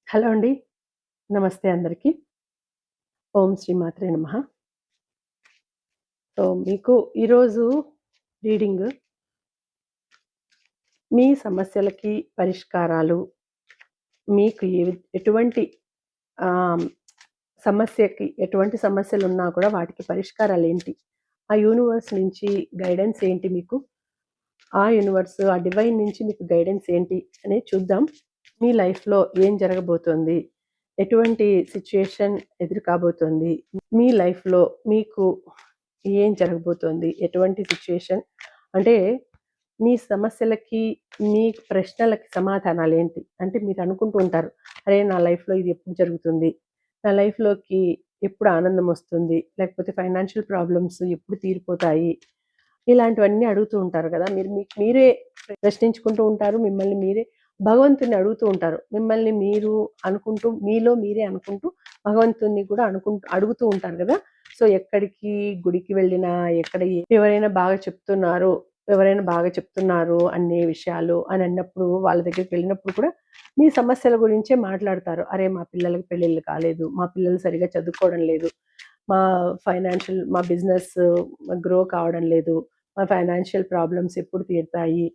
Hello అండి. నమస్తే అందరికి. ఓం శ్రీ మాత్రే నమః. మీకు ఈరోజు రీడింగ్ మీ సమస్యలకి పరిష్కారాలు, మీకు ఎటువంటి ఆహ్, సమస్యకి ఎటువంటి సమస్యలున్నా కూడా వాటికి పరిష్కారాలేంటి? ఆ యూనివర్స్ నుంచి గైడెన్స్ ఏంటి మీకు? ఆ యూనివర్స్, ఆ డివైన్ నుంచి మీకు గైడెన్స్ ఏంటి అనేది చూద్దాం. మీ లైఫ్‌లో ఏం జరగబోతోంది? ఎటువంటి సిట్యుయేషన్ ఎదురు కాబోతోంది? మీ లైఫ్‌లో మీకు ఏం జరగబోతోంది? ఎటువంటి సిట్యుయేషన్ అంటే మీ సమస్యలకి, మీ ప్రశ్నలకి సమాధానాలేంటి? అంటే మీరు అనుకుంటూ ఉంటారు. అరే! నా లైఫ్‌లో ఇది ఎప్పుడు జరుగుతుంది? నా లైఫ్‌లోకి ఎప్పుడు ఆనందమొస్తుంది? లేకపోతే ఫైనాన్షియల్ ప్రాబ్లమ్స్ ఎప్పుడు తీరిపోతాయి? ఇలాంటివన్నీ అడుగుతూ ఉంటారు గదా! మీరు మీకు మీరే ప్రశ్నించుకుంటూ ఉంటారు. మిమ్మల్ని మీరే భగవంతుడిని అడుగుతూ ఉంటారు. మిమ్మల్ని మీరు అనుకుంటూ, మీలో మీరే అనుకుంటూ భగవంతుడిని కూడా అడుగుతూ ఉంటారు గదా! సో, ఎక్కడికి గుడికి వెళ్ళినా, ఎక్కడ ఎవరైనా బాగా చెప్తున్నారు, ఎవరైనా బాగా చెప్తున్నారు అన్ని విషయాలు అని అన్నప్పుడు, వాళ్ళ దగ్గరికి వెళ్ళినప్పుడు కూడా మీ సమస్యల గురించే మాట్లాడతారు. అరే! మా పిల్లలకి పెళ్ళిళ్ళు కాలేదు. మా పిల్లలు సరిగ్గా చదువుకోవడం లేదు. మా బిజినెస్ గ్రో కావడం లేదు. మా ఫైనాన్షియల్ ప్రాబ్లమ్స్ ఎప్పుడు తీరుతాయి?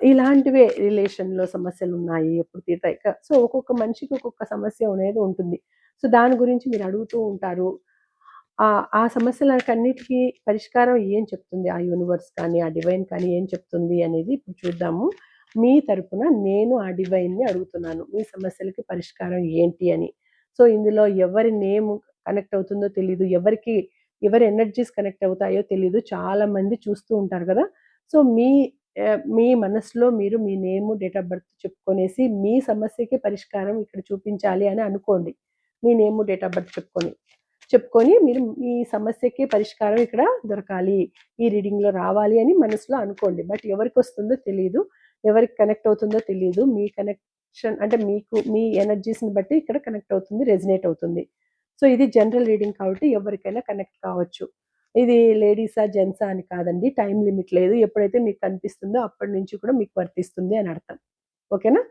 ఇలాంటివే రిలేషన్‌లో సమస్యలున్నాయి. ఎప్పుడు తీరుతాయి? సో, ఒక్కొక్క మనిషికి ఒక్కొక్క సమస్య అనేది ఉంటుంది. సో, దాని గురించి మీరు అడుగుతూ ఉంటారు. ఆ సమస్యలకన్నిటికి పరిష్కారం ఏం చెప్తుంది? ఆ యూనివర్స్ కానీ, ఆ డివైన్ కానీ ఏం చెప్తుంది అనేది ఇప్పుడు చూద్దాము. మీ తరపున నేను ఆ డివైన్‌ని అడుగుతున్నాను. మీ సమస్యలకి పరిష్కారం ఏంటి అని. సో, ఇందులో ఎవరి నేమ్ కనెక్ట్ అవుతుందో తెలీదు. ఎవరి ఎనర్జీస్ కనెక్ట్ అవుతాయో తెలీదు. చాలామంది చూస్తూ ఉంటారు గదా! సో, మీ మనసులో మీరు మీ నేము, డేట్ ఆఫ్ బర్త్ చెప్పుకొనేసి, మీ సమస్యకి పరిష్కారం ఇక్కడ చూపించాలి అని అనుకోండి. మీ నేము, డేట్ ఆఫ్ బర్త్ చెప్పుకొని మీరు మీ సమస్యకి పరిష్కారం ఇక్కడ దొరకాలి. ఈ రీడింగ్‌లో రావాలి అని మనసులో అనుకోండి. బట్ ఎవరికొస్తుందో తెలీదు. ఎవరికి కనెక్ట్ అవుతుందో తెలీదు. మీ కనెక్షన్ అంటే మీ ఎనర్జీస్‌ని బట్టి ఇక్కడ కనెక్ట్ అవుతుంది. రెజొనేట్ అవుతుంది. సో, ఇది జనరల్ రీడింగ్ కాబట్టి ఎవరికైనా కనెక్ట్ కావచ్చు. ఇది లేడీసా, జెంట్సా అని కాదండి. టైమ్ లిమిట్ లేదు. ఎప్పుడైతే మీకు కనిపిస్తుందో అప్పటి నుంచి కూడా మీకు వర్తిస్తుంది అని అర్థం. ఓకేనా?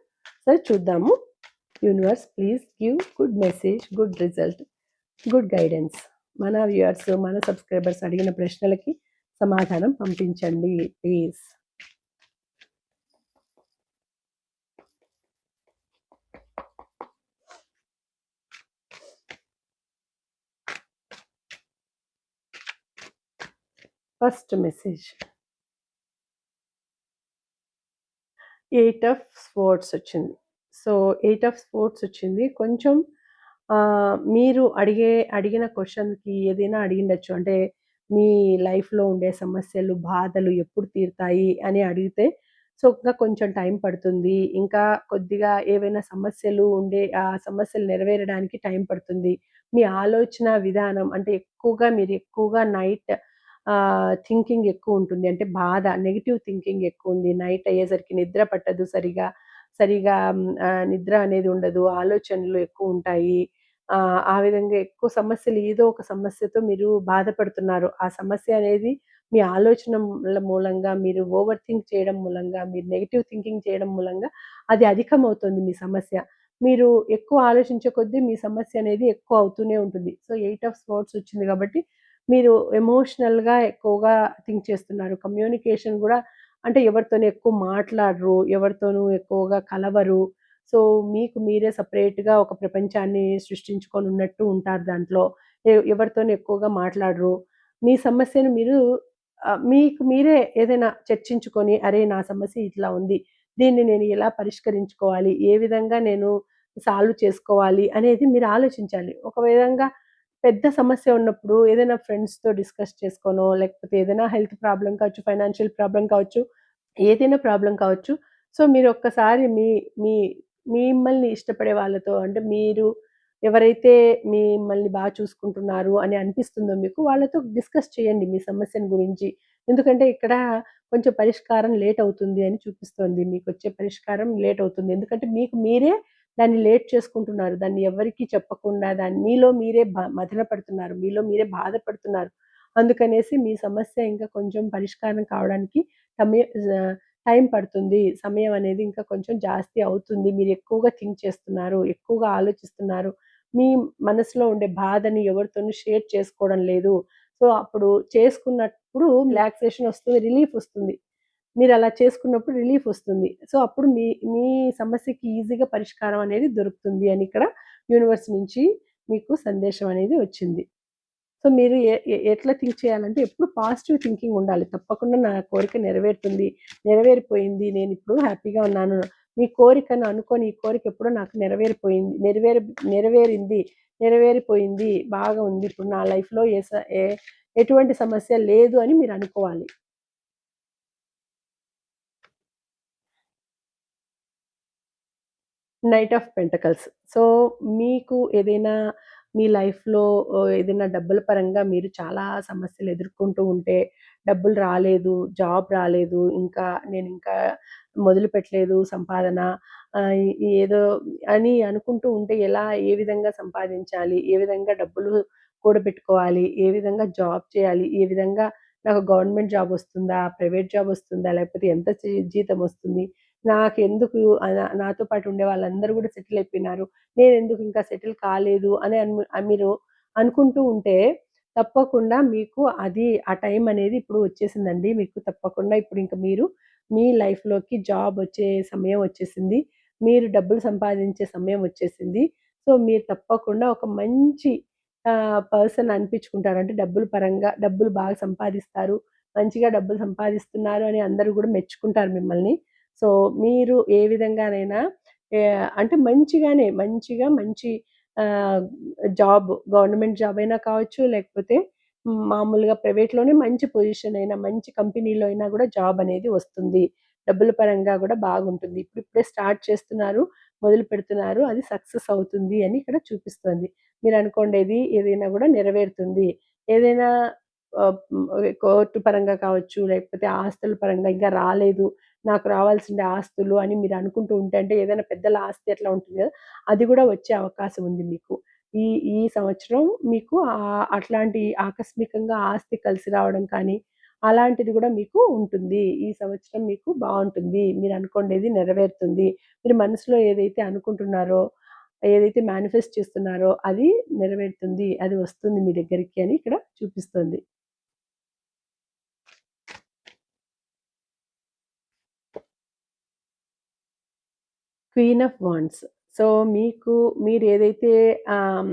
సరే చూద్దాము. Universe please give good message, good result, good guidance. మన వ్యూయర్స్, మన సబ్‌స్క్రైబర్స్ అడిగిన ప్రశ్నలకి సమాధానం పంపించండి please. First message 8 of swords వచ్చింది. సో, 8 ఆఫ్ స్వోర్డ్స్ వచ్చింది. కొంచెం మీరు అడిగిన క్వెషన్‌కి ఏదైనా అడిగిండొచ్చు. అంటే మీ లైఫ్‌లో ఉండే సమస్యలు, బాధలు ఎప్పుడు తీరుతాయి అని అడిగితే, సో, ఇంకా కొంచెం టైం పడుతుంది. ఇంకా కొద్దిగా ఏవైనా సమస్యలు ఉండే ఆ సమస్యలు నెరవేరడానికి టైం పడుతుంది. మీ ఆలోచన విధానం అంటే మీరు ఎక్కువగా నైట్ థింకింగ్ ఎక్కువుంటుంది. అంటే నెగెటివ్ థింకింగ్ ఎక్కువుంది. నైట్ అయ్యేసరికి నిద్ర పట్టదు సరిగా. నిద్ర అనేది ఉండదు. ఆలోచనలు ఎక్కువుంటాయి. ఆ విధంగా ఎక్కువ సమస్యలు ఏదో ఒక సమస్యతో మీరు బాధపడుతున్నారు. ఆ సమస్య అనేది మీ ఆలోచనల మూలంగా, మీరు ఓవర్ థింక్ చేయడం మూలంగా, మీరు నెగెటివ్ థింకింగ్ చేయడం మూలంగా అది అధికమవుతుంది మీ సమస్య. మీరు ఎక్కువ ఆలోచించే కొద్దీ మీ సమస్య అనేది ఎక్కువ అవుతూనే ఉంటుంది. సో, 8 ఆఫ్ స్వర్డ్స్ వచ్చింది కాబట్టి మీరు ఎమోషనల్‌గా ఎక్కువగా థింక్ చేస్తున్నారు. కమ్యూనికేషన్ గూడా అంటే ఎవరితోని ఎక్కువ మాట్లాడరు. ఎవరితోనూ ఎక్కువగా కలవరు. సో, మీకు మీరే సెపరేట్‌గా ఒక ప్రపంచాన్ని సృష్టించుకొనున్నట్టు ఉంటారు దాంట్లో. ఎవరితోని ఎక్కువగా మాట్లాడరు. మీ సమస్యను మీరు మీకు మీరే ఏదైనా చర్చించుకొని, అరే! నా సమస్య ఇట్లా ఉంది. దీన్ని నేను ఎలా పరిష్కరించుకోవాలి? ఏ విధంగా నేను సాల్వ్ చేసుకోవాలి? అనేది మీరు ఆలోచించాలి. ఒక విధంగా పెద్ద సమస్య ఉన్నప్పుడు ఏదైనా ఫ్రెండ్స్‌తో డిస్కస్ చేసుకోనో, లేకపోతే ఏదైనా హెల్త్ ప్రాబ్లమ్ కావచ్చు, ఫైనాన్షియల్ ప్రాబ్లమ్ కావచ్చు, ఏదైనా ప్రాబ్లమ్ కావచ్చు. సో, మీరొక్కసారి మీ మీ మిమ్మల్ని ఇష్టపడే వాళ్ళతో అంటే ఎవరైతే మిమ్మల్ని చూసుకుంటున్నారు అని అనిపిస్తుందో మీకు, వాళ్ళతో డిస్కస్ చేయండి మీ సమస్యను గురించి. ఎందుకంటే ఇక్కడ కొంచెం పరిష్కారం లేట్ అవుతుంది అని చూపిస్తోంది. మీకొచ్చే పరిష్కారం లేట్ అవుతుంది. ఎందుకంటే మీకు మీరే దాన్ని లేట్ చేసుకుంటున్నారు. దాన్ని ఎవ్వరికీ చెప్పకుండా మీలో మీరే మదన పడుతున్నారు. మీలో మీరే బాధపడుతున్నారు. అందుకనేసి మీ సమస్య ఇంకా కొంచెం పరిష్కారం కావడానికి సమయ టైం పడుతుంది. సమయం అనేది ఇంకా కొంచెం జాస్తి అవుతుంది. మీరు ఎక్కువగా థింక్ చేస్తున్నారు. ఎక్కువగా ఆలోచిస్తున్నారు. మీ మనసులో ఉండే బాధని ఎవరితోనూ షేర్ చేసుకోవడం లేదు. సో, అప్పుడు చేసుకున్నప్పుడు రిలాక్సేషన్ వస్తుంది. రిలీఫ్ వస్తుంది. మీరలా చేసుకున్నప్పుడు రిలీఫ్ వస్తుంది. సో, అప్పుడు మీ మీ సమస్యకి ఈజీగా పరిష్కారం అనేది దొరుకుతుంది అని ఇక్కడ యూనివర్స్ నుంచి మీకు సందేశం అనేది వచ్చింది. సో, మీరు ఎట్లా థింక్ చేయాలంటే ఎప్పుడు పాజిటివ్ థింకింగ్ ఉండాలి. తప్పకుండా నా కోరిక నెరవేరుతుంది. నెరవేరిపోయింది. నేనిప్పుడు హ్యాపీగా ఉన్నాను. మీ కోరికను అనుకోని ఈ కోరిక ఎప్పుడో నాకు నెరవేరిపోయింది. నెరవేరింది. నెరవేరిపోయింది. బాగా ఉంది. ఇప్పుడు నా లైఫ్‌లో ఎటువంటి సమస్య లేదు అని మీరు అనుకోవాలి. Knight of pentacles. సో, మీకు ఏదైనా మీ లైఫ్‌లో ఏదైనా డబ్బుల పరంగా మీరు చాలా సమస్యలు ఎదుర్కొంటూ ఉంటే, డబ్బులు రాలేదు, జాబ్ రాలేదు, ఇంకా నేనింకా మొదలుపెట్టలేదు సంపాదన ఆహ్, ఏదో అని అనుకుంటూ ఉంటే ఏ విధంగా సంపాదించాలి? ఏ విధంగా డబ్బులు కూడబెట్టుకోవాలి? ఏ విధంగా జాబ్ చేయాలి? ఏ విధంగా నాకు గవర్నమెంట్ జాబ్ వస్తుందా? ప్రైవేట్ జాబ్ వస్తుందా? లేకపోతే ఎంత జీతం వస్తుంది? నాకెందుకు నాతో పాటు ఉండే వాళ్ళందరూ గూడా సెటిల్ అయిపోయినారు. నేనెందుకు ఇంకా సెటిల్ కాలేదు అని మీరు అనుకుంటూ ఉంటే, తప్పకుండా మీకు అది ఆ టైం అనేది ఇప్పుడు వచ్చేసిందండి. మీకు తప్పకుండా ఇప్పుడింక మీరు మీ లైఫ్‌లోకి జాబ్ వచ్చే సమయం వచ్చేసింది. మీరు డబ్బులు సంపాదించే సమయం వచ్చేసింది. సో, మీరు తప్పకుండా ఒక మంచి పర్సన్ అనిపించుకుంటారు. అంటే డబ్బుల పరంగా డబ్బులు బాగా సంపాదిస్తారు. మంచిగా డబ్బులు సంపాదిస్తున్నారు అని అందరూ గూడా మెచ్చుకుంటారు మిమ్మల్ని. సో, మీరు ఏ విధంగానైనా అంటే మంచిగా మంచి ఆహ్, గవర్నమెంట్ జాబ్ అయినా కావచ్చు, లేకపోతే మామూలుగా ప్రైవేట్‌లోనే మంచి పొజిషన్ అయినా, మంచి కంపెనీలో అయినా గూడా జాబ్ అనేది వస్తుంది. డబ్బుల పరంగా గూడా బాగుంటుంది. ఇప్పుడిప్పుడే స్టార్ట్ చేస్తున్నారు, మొదలుపెడుతున్నారు. అది సక్సెస్ అవుతుంది అని ఇక్కడ చూపిస్తోంది. మీరనుకోండేది ఏదైనా గూడా నెరవేరుతుంది. ఏదైనా కోర్టు పరంగా కావచ్చు, లేకపోతే ఆస్తుల పరంగా ఇంకా రాలేదు. నాకు రావాల్సిన ఆస్తులు అని మీరు అనుకుంటూ ఉంటే అంటే ఏదైనా పెద్దల ఆస్తి అట్లా ఉంటుంది గదా! అది గూడా వచ్చే అవకాశం ఉంది మీకు. ఈ ఈ సంవత్సరం మీకు అట్లాంటి ఆకస్మికంగా ఆస్తి కలిసి రావడం కానీ, అలాంటిది గూడా మీకు ఉంటుంది. ఈ సంవత్సరం మీకు బావుంటుంది. మీరనుకోండేది నెరవేరుతుంది. మీరు మనసులో ఏదైతే అనుకుంటున్నారో, ఏదైతే మేనిఫెస్ట్ చేస్తున్నారో అది నెరవేరుతుంది. అది వస్తుంది మీ దగ్గరికి అని ఇక్కడ చూపిస్తోంది. Queen of wands. సో, మీకు మీరేదైతే ఆహ్,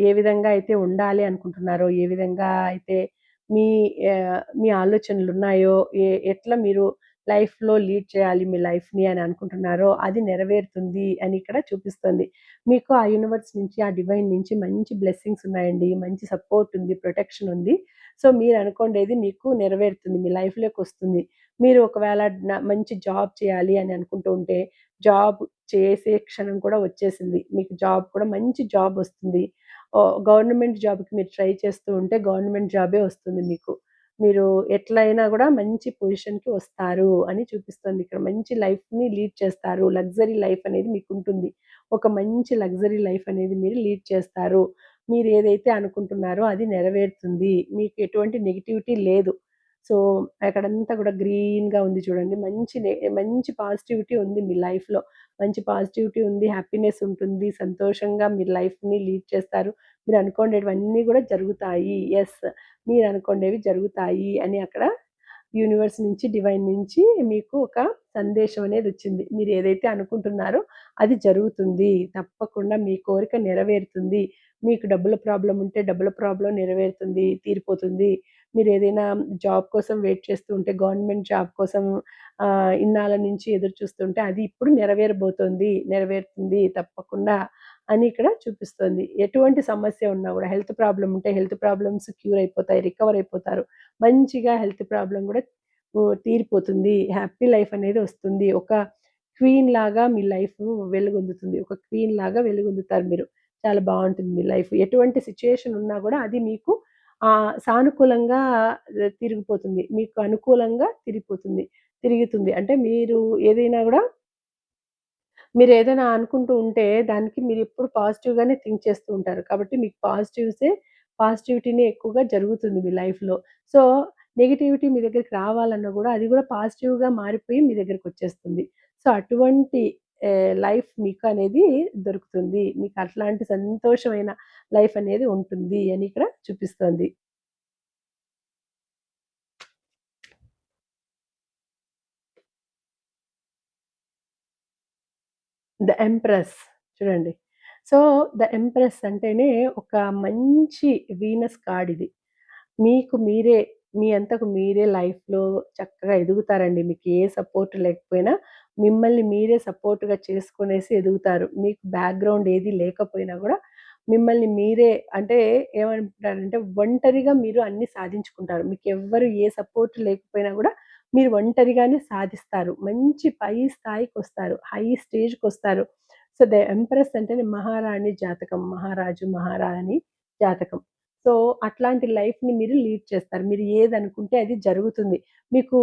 ఏ విధంగా అయితే ఉండాలి అనుకుంటున్నారో, ఏ విధంగా అయితే మీ మీ ఆలోచనలున్నాయో, ఎట్లా మీరు లైఫ్‌లో లీడ్ చేయాలి మీ లైఫ్‌ని అని అనుకుంటున్నారో, అది నెరవేరుతుంది అని ఇక్కడ చూపిస్తుంది. మీకు ఆ యూనివర్స్ నుంచి, ఆ డివైన్ నుంచి మంచి బ్లెస్సింగ్స్ ఉన్నాయండి. మంచి సపోర్ట్ ఉంది, ప్రొటెక్షన్ ఉంది. సో, మీరనుకోండేది మీకు నెరవేరుతుంది. మీ లైఫ్‌లోకొస్తుంది. మీరు ఒకవేళ మంచి జాబ్ చేయాలి అని అనుకుంటూ ఉంటే, జాబ్ చేసే క్షణం కూడా వచ్చేసింది. మీకు జాబ్ కూడా మంచి జాబొస్తుంది. గవర్నమెంట్ జాబ్‌కి మీరు ట్రై చేస్తూ ఉంటే గవర్నమెంట్ జాబే వస్తుంది మీకు. మీరు ఎట్లైనా గూడా మంచి పొజిషన్‌కి వస్తారు అని చూపిస్తుంది ఇక్కడ. మంచి లైఫ్‌ని లీడ్ చేస్తారు. లగ్జరీ లైఫ్ అనేది మీకుంటుంది. ఒక మంచి లగ్జరీ లైఫ్ అనేది మీరు లీడ్ చేస్తారు. మీరేదైతే అనుకుంటున్నారో అది నెరవేరుతుంది. మీకు ఎటువంటి నెగటివిటీ లేదు. సో, అక్కడంతా గూడా గ్రీన్‌గా ఉంది చూడండి. మంచి పాజిటివిటీ ఉంది మీ లైఫ్‌లో. మంచి పాజిటివిటీ ఉంది. హ్యాపీనెస్ ఉంటుంది. సంతోషంగా మీరు లైఫ్‌ని లీడ్ చేస్తారు. మీరనుకోండేటివన్నీ గూడా జరుగుతాయి. యెస్. మీరనుకోండేవి జరుగుతాయి అని అక్కడ యూనివర్స్ నుంచి, డివైన్ నుంచి మీకు ఒక సందేశం అనేదొచ్చింది. మీరేదైతే అనుకుంటున్నారో అది జరుగుతుంది. తప్పకుండా మీ కోరిక నెరవేరుతుంది. మీకు డబ్బుల ప్రాబ్లమ్ ఉంటే డబ్బుల ప్రాబ్లమ్ నెరవేరుతుంది, తీరిపోతుంది. మీరేదైనా జాబ్ కోసం వెయిట్ చేస్తూ ఉంటే గవర్నమెంట్ జాబ్ కోసం ఇన్నాళ్ళ నుంచి ఎదురు చూస్తుంటే అది ఇప్పుడు నెరవేరబోతోంది. నెరవేరుతుంది తప్పకుండా అని ఇక్కడ చూపిస్తోంది. ఎటువంటి సమస్య ఉన్నా గూడా హెల్త్ ప్రాబ్లమ్ ఉంటే హెల్త్ ప్రాబ్లమ్స్ క్యూర్ అయిపోతాయి. రికవర్ అయిపోతారు. మంచిగా హెల్త్ ప్రాబ్లమ్ గూడా తీరిపోతుంది. హ్యాపీ లైఫ్ అనేది వస్తుంది. ఒక క్వీన్ లాగా మీ లైఫ్ వెలుగొందుతుంది. ఒక క్వీన్ లాగా వెలుగొందుతారు మీరు. చాలా బావుంటుంది మీ లైఫ్. ఎటువంటి సిట్యుయేషన్ ఉన్నా గూడా అది మీకు సానుకూలంగా తిరిగిపోతుంది. మీకు అనుకూలంగా తిరుగుతుంది. అంటే మీరు ఏదైనా గూడా మీరేదైనా అనుకుంటూ ఉంటే దానికి మీరెప్పుడు పాజిటివ్‌గానే థింక్ చేస్తూ ఉంటారు. కాబట్టి మీకు పాజిటివిటీనే ఎక్కువగా జరుగుతుంది మీ లైఫ్‌లో. సో, నెగటివిటీ మీ దగ్గరికి రావాలన్నా గూడా అది గూడా పాజిటివ్‌గా మారిపోయి మీ దగ్గరకొచ్చేస్తుంది. సో, అటువంటి లైఫ్ మీకు అనేది దొరుకుతుంది. మీకు అట్లాంటి సంతోషమైన లైఫ్ అనేది ఉంటుంది అని ఇక్కడ చూపిస్తోంది. 'ద ఎంప్రెస్' చూడండి. సో, 'ద ఎంప్రెస్' అంటేనే ఒక మంచి వీనస్ కార్డ్ ఇది. మీకు మీరే మీ అంతకు మీరే లైఫ్‌లో చక్కగా ఎదుగుతారండి. మీకు ఏ సపోర్ట్ లేకపోయినా మిమ్మల్ని మీరే సపోర్ట్‌గా చేసుకొనేసి ఎదుగుతారు. మీకు బ్యాక్‌గ్రౌండ్ ఏది లేకపోయినా గూడా మిమ్మల్ని మీరే అంటే ఏమంటారంటే ఒంటరిగా మీరు అన్నీ సాధించుకుంటారు. మీకెవ్వరు ఏ సపోర్ట్ లేకపోయినా గూడా మీరు ఒంటరిగానే సాధిస్తారు. మంచి పై స్థాయికొస్తారు. హై స్టేజ్‌కొస్తారు. సో, ద ఎంప్రెస్ అంటేనే మహారాణి జాతకం. మహారాజు, మహారాణి జాతకం. సో, అట్లాంటి లైఫ్‌ని మీరు లీడ్ చేస్తారు. మీరు ఏదనుకుంటే అది జరుగుతుంది. మీకు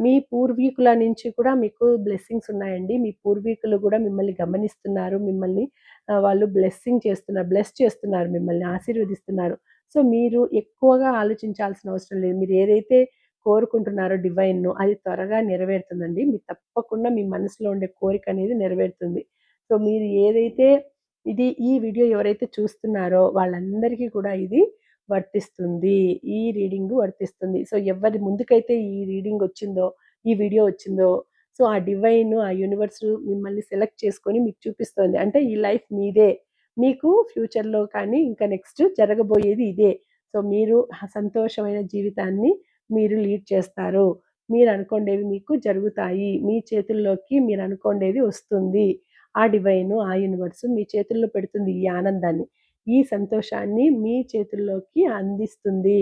మీ పూర్వీకుల నుంచి కూడా మీకు బ్లెస్సింగ్స్ ఉన్నాయండి. మీ పూర్వీకులు గూడా మిమ్మల్ని గమనిస్తున్నారు. మిమ్మల్ని వాళ్ళు బ్లెస్ చేస్తున్నారు మిమ్మల్ని, ఆశీర్వదిస్తున్నారు. సో, మీరు ఎక్కువగా ఆలోచించాల్సిన అవసరం లేదు. మీరు ఏదైతే కోరుకుంటున్నారో డివైన్‌ను అది త్వరగా నెరవేరుతుందండి. మీరు తప్పకుండా మీ మనసులో ఉండే కోరికనేది నెరవేరుతుంది. సో, మీరు ఏదైతే ఈ వీడియో ఎవరైతే చూస్తున్నారో వాళ్ళందరికీ కూడా ఇది వర్తిస్తుంది. ఈ రీడింగు వర్తిస్తుంది. సో, ఎవరి ముందుకైతే ఈ రీడింగొచ్చిందో, ఈ వీడియో వచ్చిందో, సో, ఆ డివైన్, ఆ యూనివర్స్ మిమ్మల్ని సెలెక్ట్ చేసుకొని మీకు చూపిస్తోంది. అంటే ఈ లైఫ్ మీదే. మీకు ఫ్యూచర్‌లో కానీ ఇంకా నెక్స్ట్ జరగబోయేది ఇదే. సో, మీరు సంతోషమైన జీవితాన్ని మీరు లీడ్ చేస్తారు. మీరనుకోండేవి మీకు జరుగుతాయి. మీ చేతుల్లోకి మీరనుకోండేది వస్తుంది. ఆ డివైను, ఆ యూనివర్స్ మీ చేతుల్లో పెడుతుంది ఈ ఆనందాన్ని. ఈ సంతోషాన్ని మీ చేతుల్లోకి అందిస్తుంది.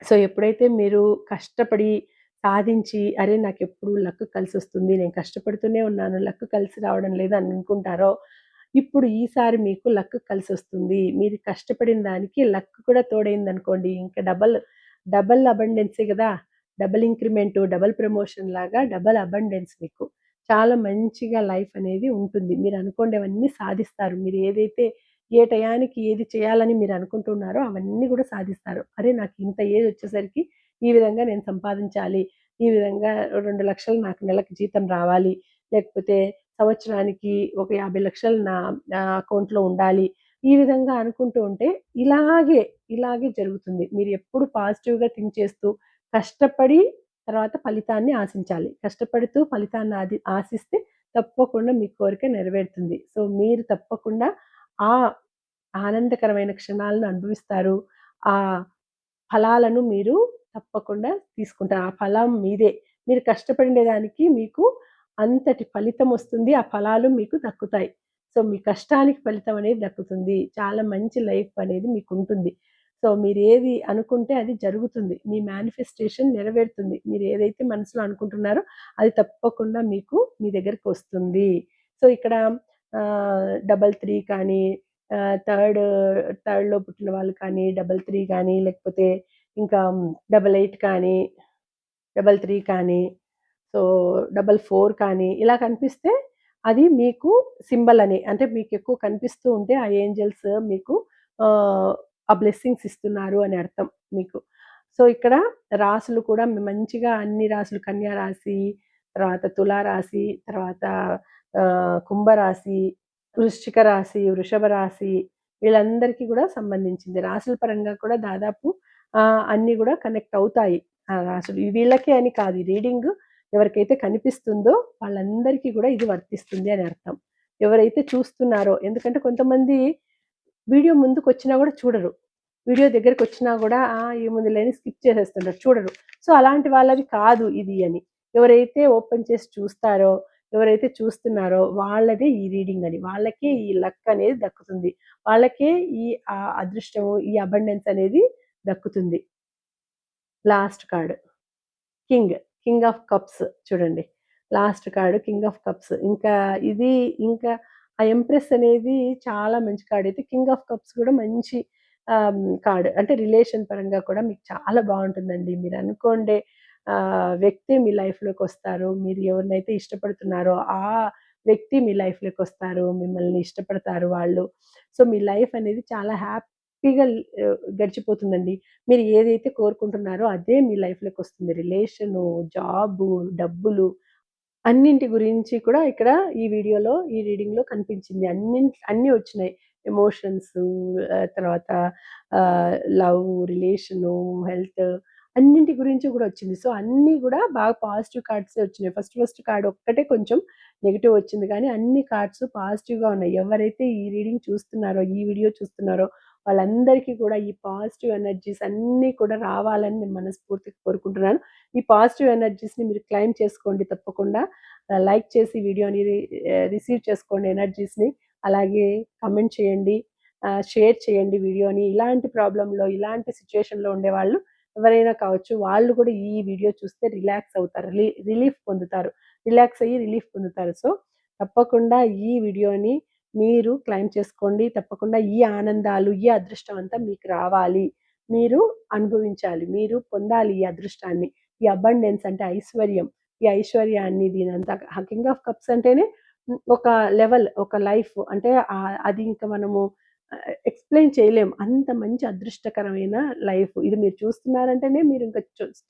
సో, ఎప్పుడైతే మీరు కష్టపడి సాధించి, అరే! నాకెప్పుడు లక్ కలిసొస్తుంది. నేను కష్టపడుతూనే ఉన్నాను. లక్ కలిసి రావడం లేదు అని అనుకుంటారో, ఇప్పుడు ఈసారి మీకు లక్ కలిసొస్తుంది. మీరు కష్టపడిన దానికి లక్ కూడా తోడైందనుకోండి, ఇంకా డబుల్ అబండెన్సే గదా! డబుల్ ఇంక్రిమెంటు, డబుల్ ప్రమోషన్ లాగా డబుల్ అబండెన్స్ మీకు. చాలా మంచిగా లైఫ్ అనేది ఉంటుంది. మీరు అనుకోండివన్నీ సాధిస్తారు. మీరు ఏదైతే ఏ టయానికి ఏది చేయాలని మీరు అనుకుంటున్నారో అవన్నీ గూడా సాధిస్తారు. అరే! నాకు ఇంత ఏజొచ్చేసరికి ఈ విధంగా నేను సంపాదించాలి. ఈ విధంగా 2,00,000 నాకు నెలకు జీతం రావాలి. లేకపోతే సంవత్సరానికి ఒక 50,00,000 నా అకౌంట్‌లో ఉండాలి. ఈ విధంగా అనుకుంటూ ఉంటే ఇలాగే జరుగుతుంది. మీరు ఎప్పుడు పాజిటివ్‌గా థింక్ చేస్తూ కష్టపడి తర్వాత ఫలితాన్ని ఆశించాలి. కష్టపడుతూ ఫలితాన్ని ఆశిస్తే తప్పకుండా మీ కోరిక నెరవేరుతుంది. సో, మీరు తప్పకుండా ఆ ఆనందకరమైన క్షణాలను అనుభవిస్తారు. ఆ ఫలాలను మీరు తప్పకుండా తీసుకుంటారు. ఆ ఫలం మీదే. మీరు కష్టపడినదానికి మీకు అంతటి ఫలితమొస్తుంది. ఆ ఫలాలు మీకు దక్కుతాయి. సో, మీ కష్టానికి ఫలితం అనేది దక్కుతుంది. చాలా మంచి లైఫ్ అనేది మీకుంటుంది. సో, మీరేది అనుకుంటే అది జరుగుతుంది. మీ మేనిఫెస్టేషన్ నెరవేరుతుంది. మీరేదైతే మనసులో అనుకుంటున్నారో అది తప్పకుండా మీకు మీ దగ్గరకొస్తుంది. సో, ఇక్కడ 3 కానీ థర్డ్‌లో పుట్టిన వాళ్ళు కానీ, 3 కానీ, లేకపోతే ఇంకా 88 కానీ, 33 కానీ, సో, 44 కానీ, ఇలా కనిపిస్తే అది మీకు సింబల్ అని. అంటే మీకెక్కువ కనిపిస్తూ ఉంటే ఆ ఏంజెల్స్ మీకు ఆ బ్లెస్సింగ్స్ ఇస్తున్నారు అని అర్థం మీకు. సో, ఇక్కడ రాసులు కూడా మంచిగా అన్ని రాసులు కన్యా రాశి, తర్వాత తులా రాశి, తర్వాత కుంభరాశి, వృశ్చిక రాశి, వృషభ రాశి వీళ్ళందరికీ గూడా సంబంధించింది. రాసుల పరంగా కూడా దాదాపు అన్నీ గూడా కనెక్ట్ అవుతాయి. ఆ రాసులు. వీళ్ళకే అని కాదు. ఈ రీడింగ్ ఎవరికైతే కనిపిస్తుందో వాళ్ళందరికీ గూడా ఇది వర్తిస్తుంది అని అర్థం. ఎవరైతే చూస్తున్నారో ఎందుకంటే కొంతమంది వీడియో ముందుకొచ్చినా గూడా చూడరు. వీడియో దగ్గరకొచ్చినా గూడా ఏముందిలే అని స్కిప్ చేసేస్తుంటారు. చూడరు. సో, అలాంటి వాళ్ళది కాదు ఇది అని. ఎవరైతే ఓపెన్ చేసి చూస్తారో, ఎవరైతే చూస్తున్నారో వాళ్ళదే ఈ రీడింగ్ అని. వాళ్ళకే ఈ లక్ అనేది దక్కుతుంది. వాళ్ళకే ఈ అదృష్టము, ఈ అబండెన్స్ అనేది దక్కుతుంది. Last card king. King of cups చూడండి. Last card king of cups. ఇంకా ఆ ఎంప్రెస్ అనేది చాలా మంచి కార్డ్ అయితే కింగ్ ఆఫ్ కప్స్ కూడా మంచి కార్డ్. అంటే రిలేషన్ పరంగా కూడా మీకు చాలా బావుంటుందండి. మీరనుకోండే వ్యక్తి మీ లైఫ్‌లోకొస్తారు. మీరు ఎవరినైతే ఇష్టపడుతున్నారో ఆ వ్యక్తి మీ లైఫ్‌లోకొస్తారు. మిమ్మల్ని ఇష్టపడతారు వాళ్ళు. సో, మీ లైఫ్ అనేది చాలా హ్యాపీగా గడిచిపోతుందండి. మీరు ఏదైతే కోరుకుంటున్నారో అదే మీ లైఫ్‌లోకొస్తుంది. రిలేషను, జాబు, డబ్బులు అన్నింటి గురించి కూడా ఇక్కడ ఈ వీడియోలో, ఈ రీడింగ్‌లో కనిపించింది. అన్నీ వచ్చినాయి. ఎమోషన్సు, తర్వాత లవ్, రిలేషను, హెల్త్ అన్నింటి గురించి గూడా వచ్చింది. సో, అన్నీ గూడా బాగా పాజిటివ్ కార్డ్సే వచ్చినాయి. ఫస్ట్ కార్డ్ ఒక్కటే కొంచెం నెగెటివ్ వచ్చింది కానీ, అన్ని కార్డ్స్ పాజిటివ్‌గా ఉన్నాయి. ఎవరైతే ఈ రీడింగ్ చూస్తున్నారో, ఈ వీడియో చూస్తున్నారో వాళ్ళందరికీ కూడా ఈ పాజిటివ్ ఎనర్జీస్ అన్నీ కూడా రావాలని నేను మనస్ఫూర్తిగా కోరుకుంటున్నాను. ఈ పాజిటివ్ ఎనర్జీస్‌ని మీరు క్లెయిమ్ చేసుకోండి తప్పకుండా. లైక్ చేసి వీడియోని రిసీవ్ చేసుకోండి ఎనర్జీస్‌ని. అలాగే కామెంట్ చేయండి. షేర్ చేయండి వీడియోని. ఇలాంటి ప్రాబ్లమ్‌లో, ఇలాంటి సిట్యుయేషన్‌లో ఉండేవాళ్ళు ఎవరైనా కావచ్చు. వాళ్ళు కూడా ఈ వీడియో చూస్తే రిలాక్స్ అవుతారు. రిలీఫ్ పొందుతారు. రిలాక్స్ అయ్యి రిలీఫ్ పొందుతారు. సో, తప్పకుండా ఈ వీడియోని మీరు క్లెయిమ్ చేసుకోండి. తప్పకుండా ఈ ఆనందాలు, ఈ అదృష్టం అంతా మీకు రావాలి. మీరు అనుభవించాలి. మీరు పొందాలి ఈ అదృష్టాన్ని. ఈ అబండెన్స్ అంటే ఐశ్వర్యం. ఈ ఐశ్వర్యాన్ని దీనంతా కింగ్ ఆఫ్ కప్స్ అంటేనే ఒక లెవెల్, ఒక లైఫ్ అంటే అది ఇంక మనము ఎక్స్‌ప్లెయిన్ చేయలేం. అంత మంచి అదృష్టకరమైన లైఫ్. ఇది మీరు చూస్తున్నారంటేనే మీరు ఇంక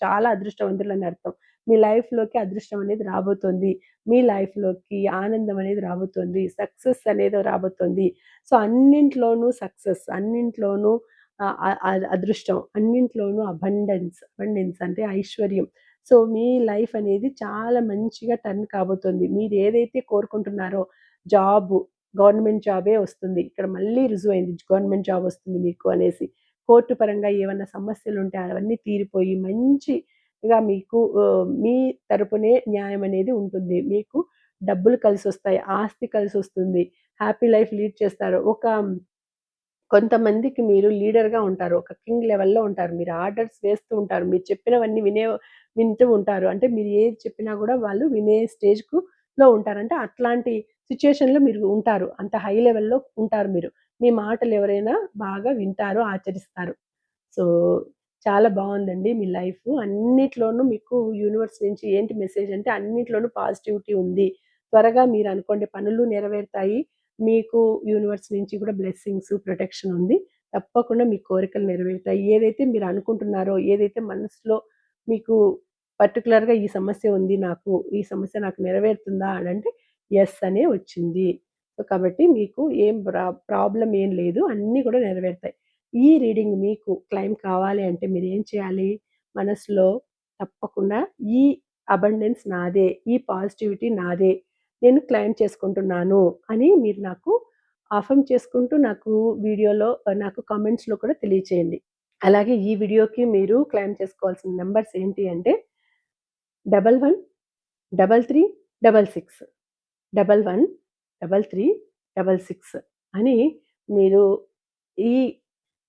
చాలా అదృష్టవంతులని అర్థం. మీ లైఫ్‌లోకి అదృష్టం అనేది రాబోతోంది. మీ లైఫ్‌లోకి ఆనందం అనేది రాబోతోంది. సక్సెస్ అనేది రాబోతోంది. సో, అన్నింట్లోనూ సక్సెస్, అన్నింట్లోనూ అదృష్టం, అన్నింట్లోనూ అబండెన్స్ అంటే ఐశ్వర్యం. సో, మీ లైఫ్ అనేది చాలా మంచిగా టర్న్ కాబోతోంది. మీరేదైతే కోరుకుంటున్నారో జాబు, గవర్నమెంట్ జాబే వస్తుంది. ఇక్కడ మళ్ళీ రుజువైంది గవర్నమెంట్ జాబ్ వస్తుంది మీకు అనేసి. కోర్టు పరంగా ఏవన్నా సమస్యలుంటే అవన్నీ తీరిపోయి మంచిగా మీకు మీ తరపునే న్యాయం అనేది ఉంటుంది. మీకు డబ్బులు కలిసొస్తాయి. ఆస్తి కలిసొస్తుంది. హ్యాపీ లైఫ్ లీడ్ చేస్తారు. కొంతమందికి మీరు లీడర్‌గా ఉంటారు. ఒక కింగ్ లెవెల్‌లో ఉంటారు. మీరు ఆర్డర్స్ వేస్తూ ఉంటారు. మీరు చెప్పినవన్నీ వింటూ ఉంటారు. అంటే మీరు ఏది చెప్పినా గూడా వాళ్ళు వినే లో ఉంటారు. అంటే అట్లాంటి సిట్యుయేషన్‌లో మీరు ఉంటారు. అంత హై లెవెల్‌లో ఉంటారు మీరు. మీ మాటలు ఎవరైనా బాగా వింటారు, ఆచరిస్తారు. సో, చాలా బావుందండి మీ లైఫు. అన్నిట్లోనూ మీకు యూనివర్స్ నుంచి ఏంటి మెసేజ్ అంటే అన్నిట్లోనూ పాజిటివిటీ ఉంది. త్వరగా మీరనుకోండే పనులు నెరవేరుతాయి. మీకు యూనివర్స్ నుంచి కూడా బ్లెస్సింగ్స్, ప్రొటెక్షన్ ఉంది. తప్పకుండా మీ కోరికలు నెరవేరుతాయి. ఏదైతే మీరు అనుకుంటున్నారో, ఏదైతే మనసులో మీకు పర్టిక్యులర్‌గా ఈ సమస్య ఉంది నాకు, ఈ సమస్య నాకు నెరవేరుతుందా అనంటే యెస్ అనే వచ్చింది. సో, కాబట్టి మీకు ఏం ప్రాబ్లమ్ ఏం లేదు. అన్నీ కూడా నెరవేరుతాయి. ఈ రీడింగ్ మీకు క్లెయిమ్ కావాలి అంటే మీరేం చేయాలి? మనసులో తప్పకుండా ఈ అబండెన్స్ నాదే, ఈ పాజిటివిటీ నాదే, నేను క్లెయిమ్ చేసుకుంటున్నాను అని మీరు నాకు అఫర్మ్ చేసుకుంటూ నాకు వీడియోలో నాకు కామెంట్స్‌లో కూడా తెలియచేయండి. అలాగే ఈ వీడియోకి మీరు క్లెయిమ్ చేసుకోవాల్సిన నంబర్స్ ఏంటి అంటే 11 33 66 11 33 66 అని మీరు ఈ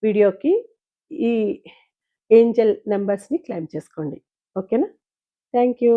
వీడియోకి ఈ ఏంజెల్ నంబర్స్‌ని క్లెయిమ్ చేసుకోండి. ఓకేనా? Thank you.